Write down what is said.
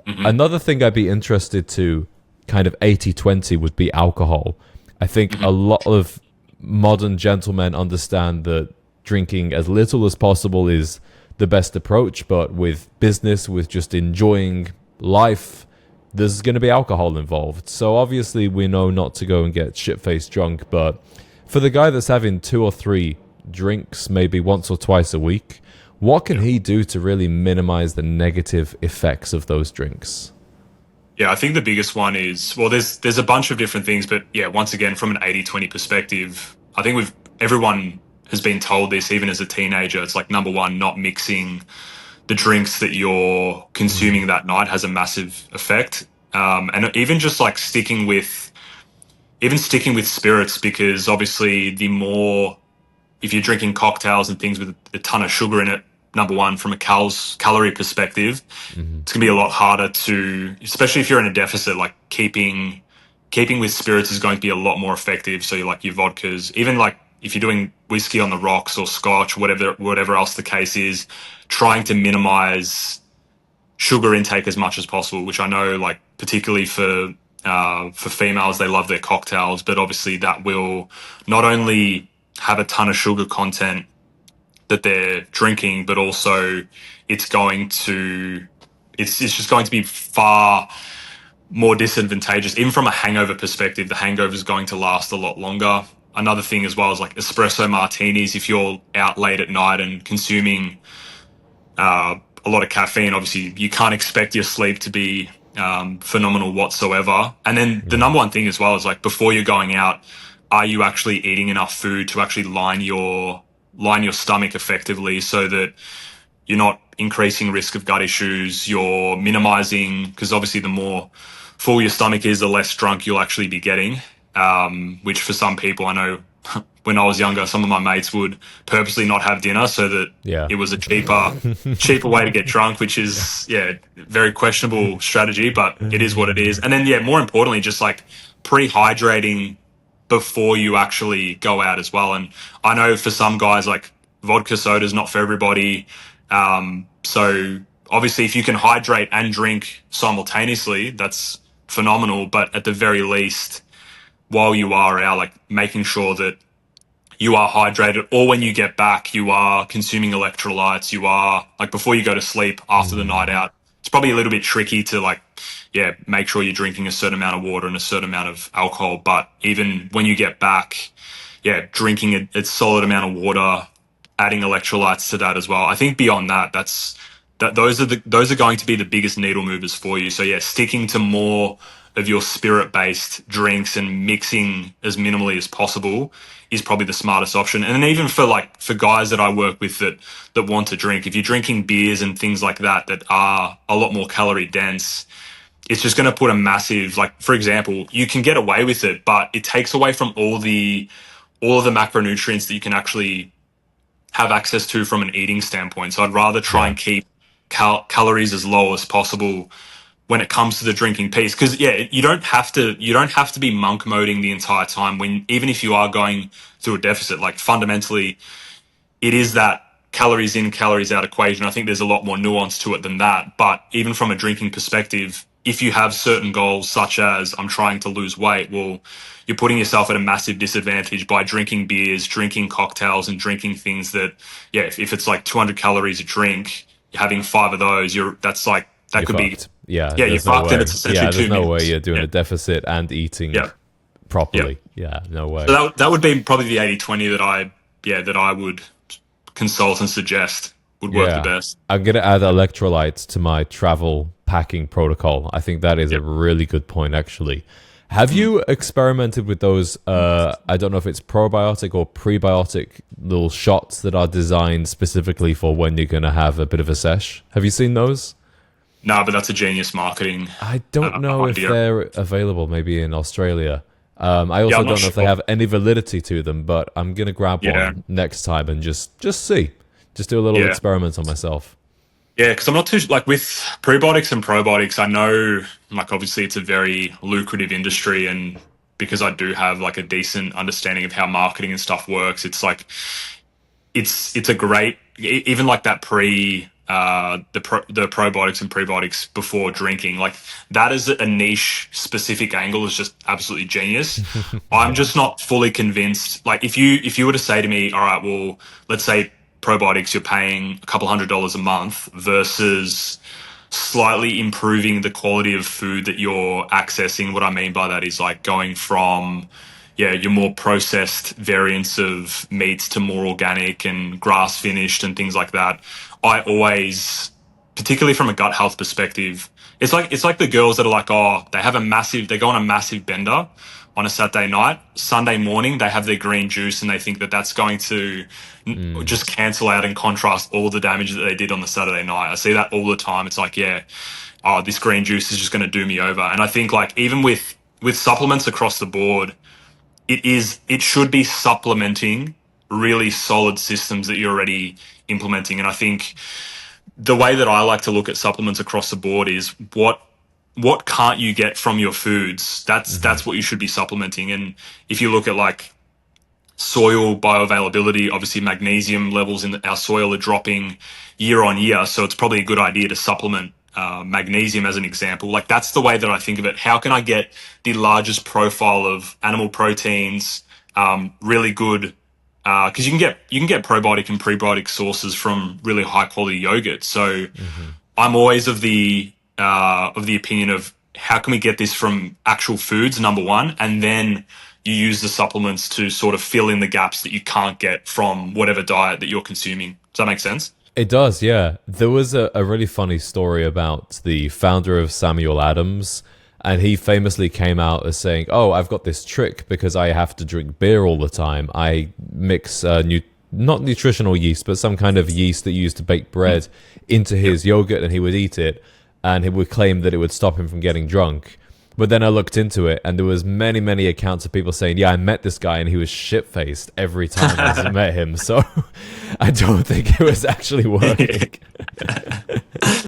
Hmm. Another thing I'd be interested to kind of 80-20 would be alcohol. I think a Hmm. lot of modern gentlemen understand that drinking as little as possible is the best approach, but with business, with just enjoying life, there's going to be alcohol involved. So obviously we know not to go and get shit-faced drunk, but for the guy that's having 2 or 3 drinks maybe once or twice a week, what can Yeah. he do to really minimize the negative effects of those drinks? Yeah, I think the biggest one is, well, there's a bunch of different things, but yeah, once again, from an 80-20 perspective, I think everyone has been told this even as a teenager. It's like number one, not mixing the drinks that you're Mm. consuming that night has a massive effect. And even just like sticking with spirits, because obviously the more, if you're drinking cocktails and things with a ton of sugar in it, number one, from a calorie perspective, Mm-hmm. it's gonna be a lot harder to, especially if you're in a deficit. Like keeping with spirits is going to be a lot more effective. So you like your vodkas, even like if you're doing whiskey on the rocks or scotch, whatever else the case is, trying to minimize sugar intake as much as possible. Which I know, like particularly for females, they love their cocktails, but obviously that will not only have a ton of sugar content that they're drinking, but also it's going to it's just going to be far more disadvantageous. Even from a hangover perspective, the hangover is going to last a lot longer. Another thing as well is like espresso martinis. If you're out late at night and consuming a lot of caffeine, obviously you can't expect your sleep to be phenomenal whatsoever. And then the Mm. number one thing as well is like before you're going out, are you actually eating enough food to actually line your stomach effectively so that you're not increasing risk of gut issues, you're minimizing, because obviously the more full your stomach is, the less drunk you'll actually be getting. Which for some people, I know when I was younger, some of my mates would purposely not have dinner so that Yeah. it was a cheaper way to get drunk, which is, yeah, very questionable strategy, but it is what it is. And then, yeah, more importantly, just like pre-hydrating before you actually go out as well. And I know for some guys, like vodka soda is not for everybody. So obviously, if you can hydrate and drink simultaneously, that's phenomenal. But at the very least, while you are out, like making sure that you are hydrated, or when you get back, you are consuming electrolytes. You are like before you go to sleep after the night Mm. out. It's probably a little bit tricky to like, yeah, make sure you're drinking a certain amount of water and a certain amount of alcohol. But even when you get back, yeah, drinking a solid amount of water, adding electrolytes to that as well. I think beyond that, those are going to be the biggest needle movers for you. So yeah, sticking to more of your spirit based drinks and mixing as minimally as possible is probably the smartest option. And then even for guys that I work with that want to drink, if you're drinking beers and things like that that are a lot more calorie dense, it's just going to put a massive, like for example, you can get away with it, but it takes away from all of the macronutrients that you can actually have access to from an eating standpoint. So I'd rather try Yeah. and keep calories as low as possible when it comes to the drinking piece, because yeah, you don't have to be monk moding the entire time. When even if you are going through a deficit, like fundamentally it is that calories in, calories out equation. I think there's a lot more nuance to it than that. But even from a drinking perspective, if you have certain goals, such as I'm trying to lose weight, well, you're putting yourself at a massive disadvantage by drinking beers, drinking cocktails, and drinking things that, yeah, if it's like 200 calories a drink, you're having 5 of those, that's like, that You're could be, fucked. Yeah, yeah, you're there's no fucked, and it's way. essentially Yeah, there's two no way meals. you're doing Yeah, a deficit and eating yeah, yeah. properly. Yeah, no So way. that would be probably the 80-20 that I would consult and suggest would work the Yeah. best. I'm going to add electrolytes to my travel packing protocol. I think that is a Yep. really good point, actually. Have Mm. you experimented with those? I don't know if it's probiotic or prebiotic little shots that are designed specifically for when you're going to have a bit of a sesh. Have you seen those? No, but that's a genius marketing I don't know if idea. they're available maybe in Australia. I Yeah, also I'm not don't know if they sure. have any validity to them, but I'm going to grab Yeah, one next time and just see. Just do a little yeah, experiment on myself. yeah. Because I'm not too like with prebiotics and probiotics. I know, like obviously, it's a very lucrative industry, and because I do have like a decent understanding of how marketing and stuff works, it's like it's a great even like that the probiotics and prebiotics before drinking. Like that is a niche specific angle is just absolutely genius. I'm Yeah. just not fully convinced. Like if you were to say to me, all right, well, let's say probiotics you're paying a couple $100 a month versus slightly improving the quality of food that you're accessing. What I mean by that is like going from, yeah, your more processed variants of meats to more organic and grass finished and things like that. I always, particularly from a gut health perspective, it's like the girls that are like, oh, they go on a massive bender on a Saturday night. Sunday morning, they have their green juice and they think that that's going to Mm. just cancel out and contrast all the damage that they did on the Saturday night. I see that all the time. It's like, yeah, oh, this green juice is just going to do me over. And I think like even with supplements across the board, it should be supplementing really solid systems that you're already implementing. And I think the way that I like to look at supplements across the board is what can't you get from your foods? Hmm. That's what you should be supplementing. And if you look at like soil bioavailability, obviously magnesium levels in our soil are dropping year on year, so it's probably a good idea to supplement magnesium as an example. Like that's the way that I think of it. How can I get the largest profile of animal proteins, really good? Because you can get probiotic and prebiotic sources from really high quality yogurt. So Hmm. I'm always of the opinion of how can we get this from actual foods, number one, and then you use the supplements to sort of fill in the gaps that you can't get from whatever diet that you're consuming. Does that make sense? It does, yeah. There was a really funny story about the founder of Samuel Adams, and he famously came out as saying, "Oh, I've got this trick because I have to drink beer all the time. I mix not nutritional yeast, but some kind of yeast that you use to bake bread into Yep. his yogurt, and he would eat it, and he would claim that it would stop him from getting drunk." But then I looked into it, and there was many, many accounts of people saying, "Yeah, I met this guy, and he was shit faced every time I met him." So I don't think it was actually working.